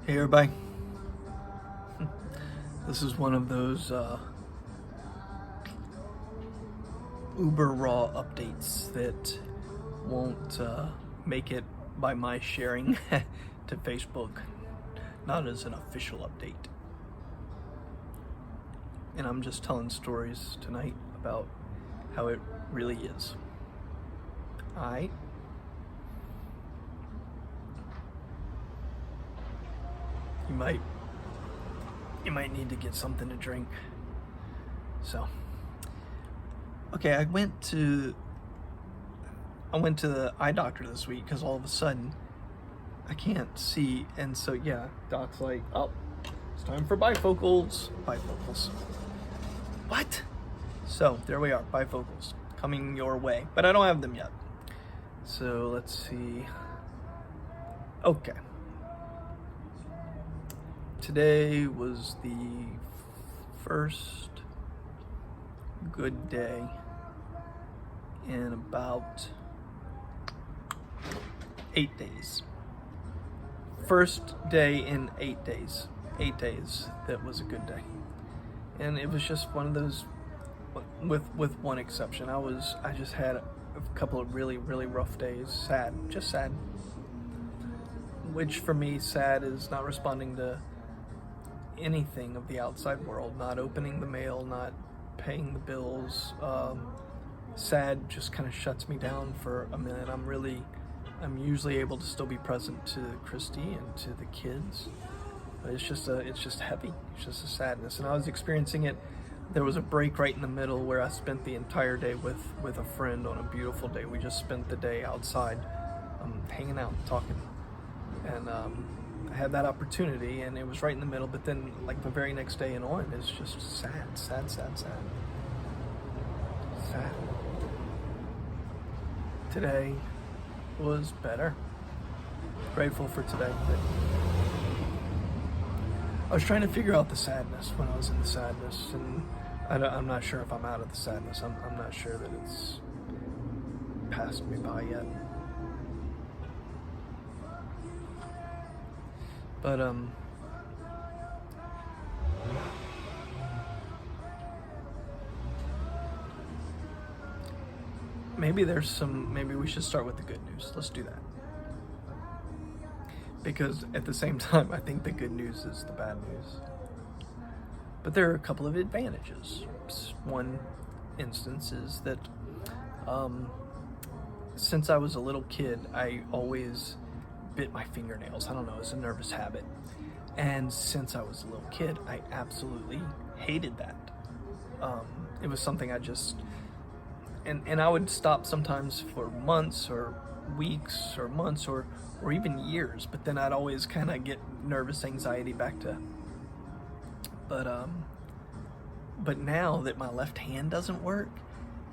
Hey everybody, this is one of those uber raw updates that won't make it by my sharing to Facebook, not as an official update. And I'm just telling stories tonight about how it really is. Alright? You might need to get something to drink. So, okay, I went to the eye doctor this week because all of a sudden I can't see, and so yeah, doc's like, oh, it's time for bifocals. What? So there we are, bifocals coming your way, but I don't have them yet. So let's see. Okay. Today was the first good day in about 8 days. First day in 8 days. 8 days that was a good day. And it was just one of those, with one exception. I just had a couple of really rough days. Sad, just sad. Which for me, sad is not responding to anything of the outside world, not opening the mail, not paying the bills. Sad just kind of shuts me down for a minute. I'm usually able to still be present to Christy and to the kids, but it's just heavy. It's just a sadness, and I was experiencing it. There was a break right in the middle where I spent the entire day with a friend on a beautiful day. We just spent the day outside, hanging out, talking, and I had that opportunity, and it was right in the middle. But then, like the very next day and on, it's just sad. Today was better. Grateful for today. But I was trying to figure out the sadness when I was in the sadness, and I'm not sure if I'm out of the sadness. I'm not sure that it's passed me by yet. But maybe we should start with the good news. Let's do that. Because at the same time, I think the good news is the bad news. But there are a couple of advantages. One instance is that since I was a little kid, I always bit my fingernails. I don't know, it's a nervous habit. And since I was a little kid, I absolutely hated that. It was something I just, and I would stop sometimes for months or weeks or months or even years, but then I'd always kind of get nervous anxiety back to, but now that my left hand doesn't work,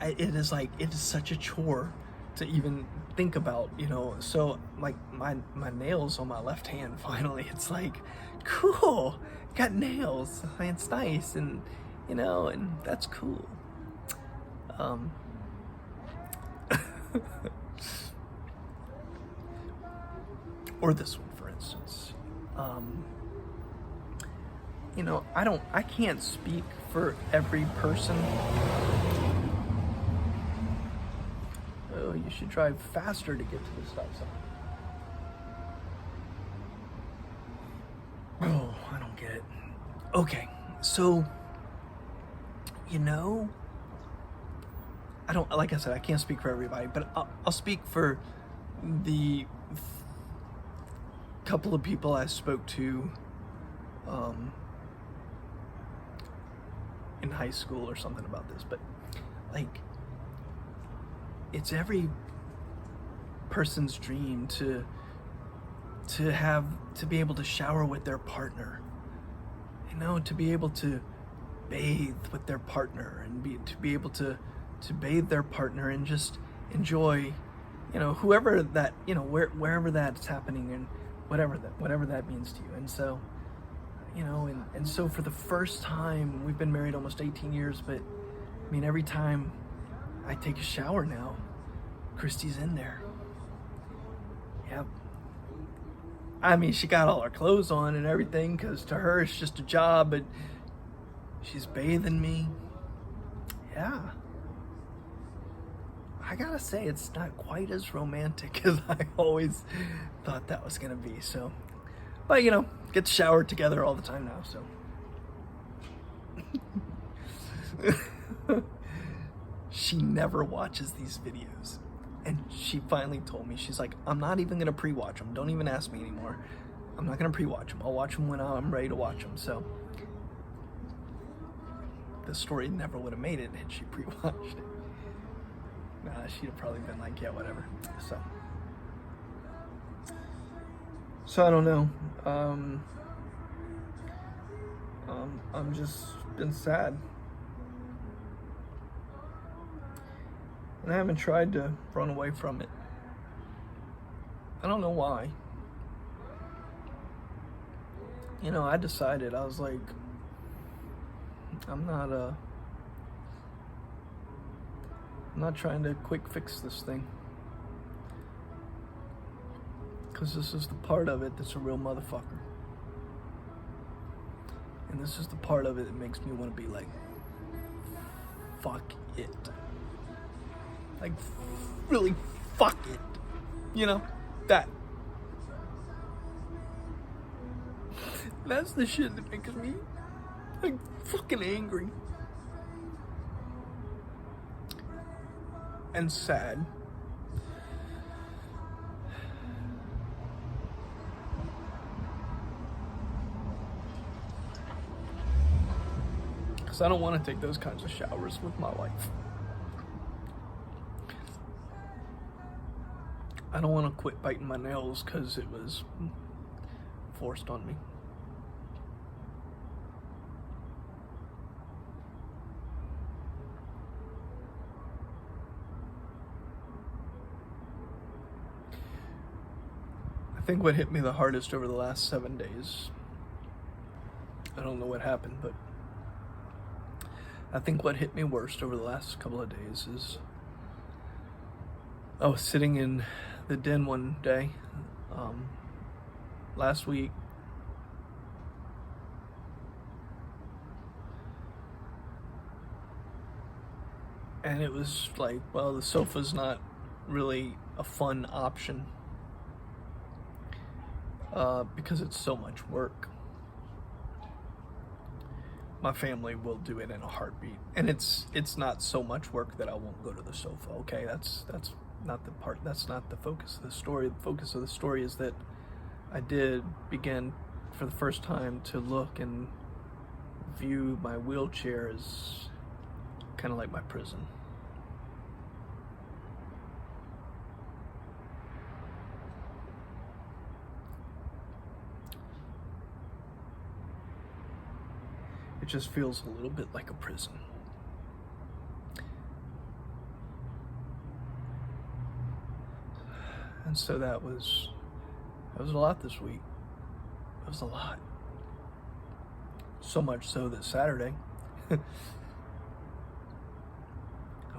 it is such a chore to even think about, so like my nails on my left hand, finally, it's like, cool, got nails, it's nice, and and that's cool. Or this one, for instance. I can't speak for every person. Oh, you should drive faster to get to the stop sign. Oh, I don't get it. Okay, so, I don't, like I said, I can't speak for everybody, but I'll speak for the couple of people I spoke to in high school or something about this, but like, it's every person's dream to be able to shower with their partner, to be able to bathe with their partner, and to be able to bathe their partner and just enjoy, whoever that, wherever that's happening, and whatever that means to you. And so, and so for the first time, we've been married almost 18 years, but I mean, every time I take a shower now, Christy's in there. Yep. I mean, she got all her clothes on and everything because to her it's just a job, but she's bathing me. Yeah. I gotta say, it's not quite as romantic as I always thought that was gonna be. So, but you know, get to shower together all the time now. So, she never watches these videos, and she finally told me, she's like, "I'm not even gonna pre-watch them. Don't even ask me anymore. I'm not gonna pre-watch them. I'll watch them when I'm ready to watch them." So, the story never would have made it had she pre-watched it. She'd have probably been like, yeah, whatever. So I don't know. I'm just been sad, and I haven't tried to run away from it. I don't know why. You know, I decided, I was like, I'm not trying to quick fix this thing, because this is the part of it that's a real motherfucker, and this is the part of it that makes me want to be like, fuck it, like really fuck it, you know, that's the shit that makes me like fucking angry and sad. Because I don't want to take those kinds of showers with my wife. I don't want to quit biting my nails because it was forced on me. I think what hit me the hardest over the last 7 days, I don't know what happened, but I think what hit me worst over the last couple of days is I was sitting in the den one day last week, and it was like, well, the sofa's not really a fun option because it's so much work. My family will do it in a heartbeat, and it's not so much work that I won't go to the sofa. Okay, that's not the part. That's not the focus of the story. The focus of the story is that I did begin for the first time to look and view my wheelchair as kind of like my prison. It just feels a little bit like a prison. And so that was a lot this week. It was a lot. So much so that Saturday, I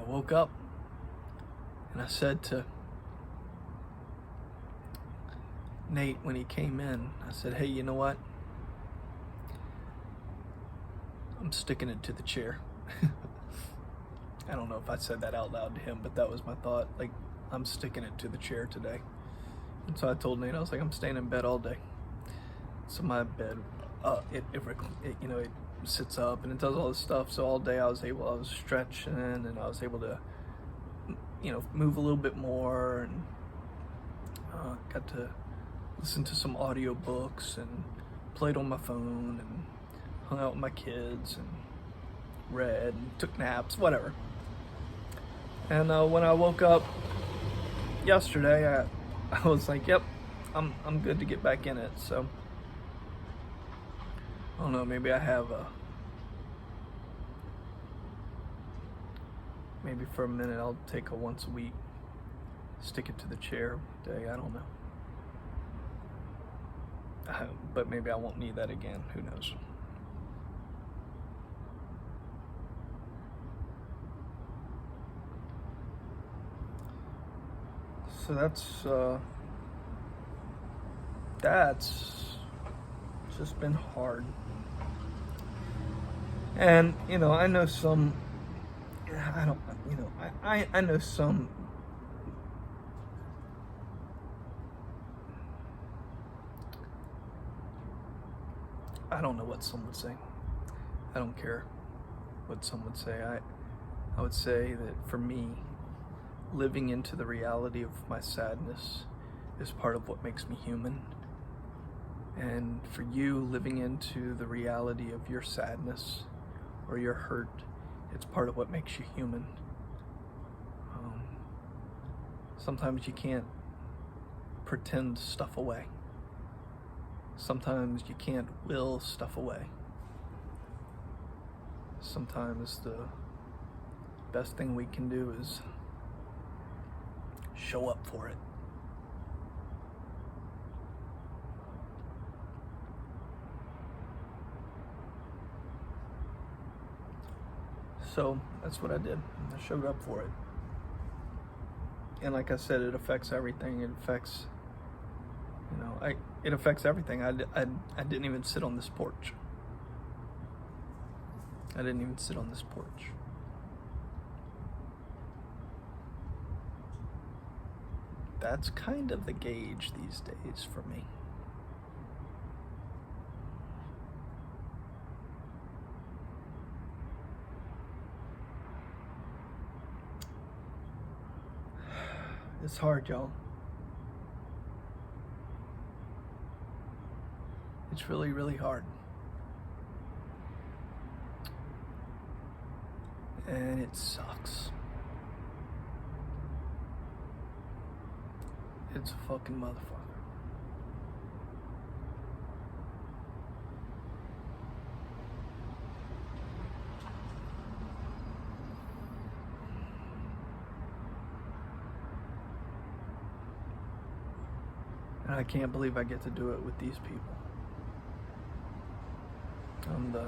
woke up and I said to Nate when he came in, I said, hey, you know what? I'm sticking it to the chair. I don't know if I said that out loud to him, but that was my thought. Like, I'm sticking it to the chair today. And so I told Nate, I was like, I'm staying in bed all day. So my bed, it sits up and it does all this stuff. So all day I was stretching and I was able to, move a little bit more, and got to listen to some audio books and played on my phone and hung out with my kids and read and took naps, whatever. And when I woke up yesterday, I was like, yep, I'm good to get back in it. So I don't know, maybe I have maybe for a minute I'll take a once a week, stick it to the chair day. I don't know. But maybe I won't need that again. Who knows? So that's that's just been hard. And, I know some, I don't, I know some, I don't know what some would say. I don't care what some would say. I would say that for me, living into the reality of my sadness is part of what makes me human. And for you, living into the reality of your sadness or your hurt, it's part of what makes you human. Sometimes you can't pretend stuff away. Sometimes you can't will stuff away. Sometimes the best thing we can do is show up for it. So that's what I did. I showed up for it. And like I said, it affects everything. It affects, it affects everything. I didn't even sit on this porch. I didn't even sit on this porch. That's kind of the gauge these days for me. It's hard, y'all. It's really, really hard. And it sucks. It's a fucking motherfucker. And I can't believe I get to do it with these people. I'm the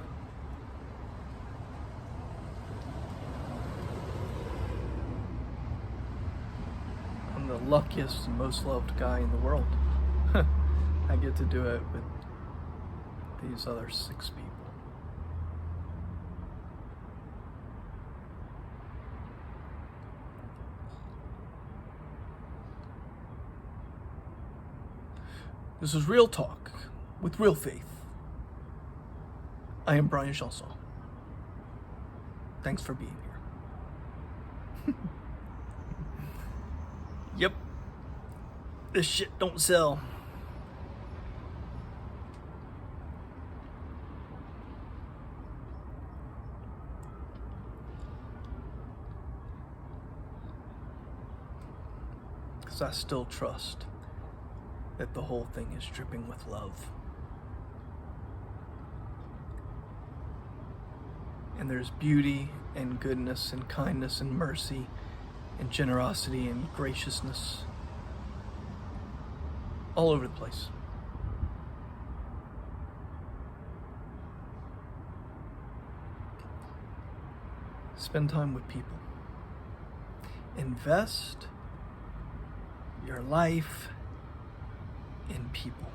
luckiest and most loved guy in the world. I get to do it with these other 6 people. This is Real Talk with Real Faith. I am Brian Chanson. Thanks for being here. Yep. This shit don't sell. Because I still trust that the whole thing is dripping with love. And there's beauty and goodness and kindness and mercy and generosity and graciousness all over the place. Spend time with people. Invest your life in people.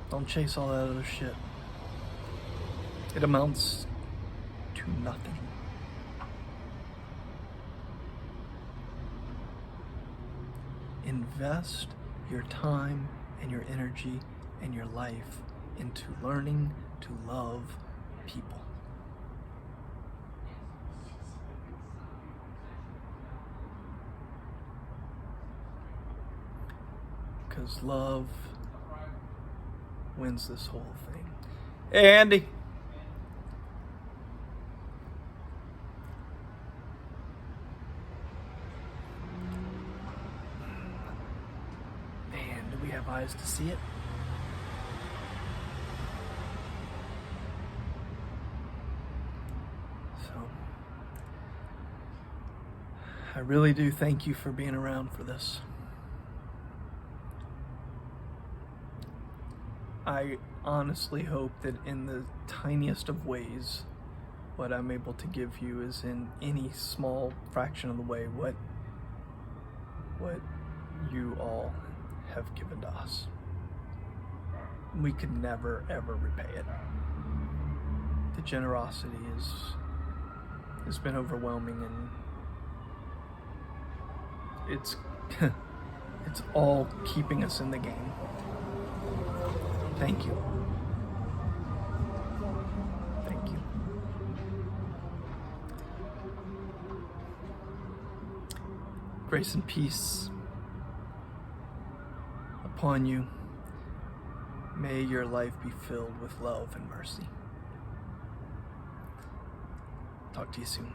Don't chase all that other shit. It amounts to nothing. Invest your time and your energy and your life into learning to love people. Because love wins this whole thing. Hey, Andy. Man, do we have eyes to see it? So, I really do thank you for being around for this. I honestly hope that in the tiniest of ways, what I'm able to give you is in any small fraction of the way what you all have given to us. We could never, ever repay it. The generosity has been overwhelming, and it's it's all keeping us in the game. Thank you. Thank you. Grace and peace upon you. May your life be filled with love and mercy. Talk to you soon.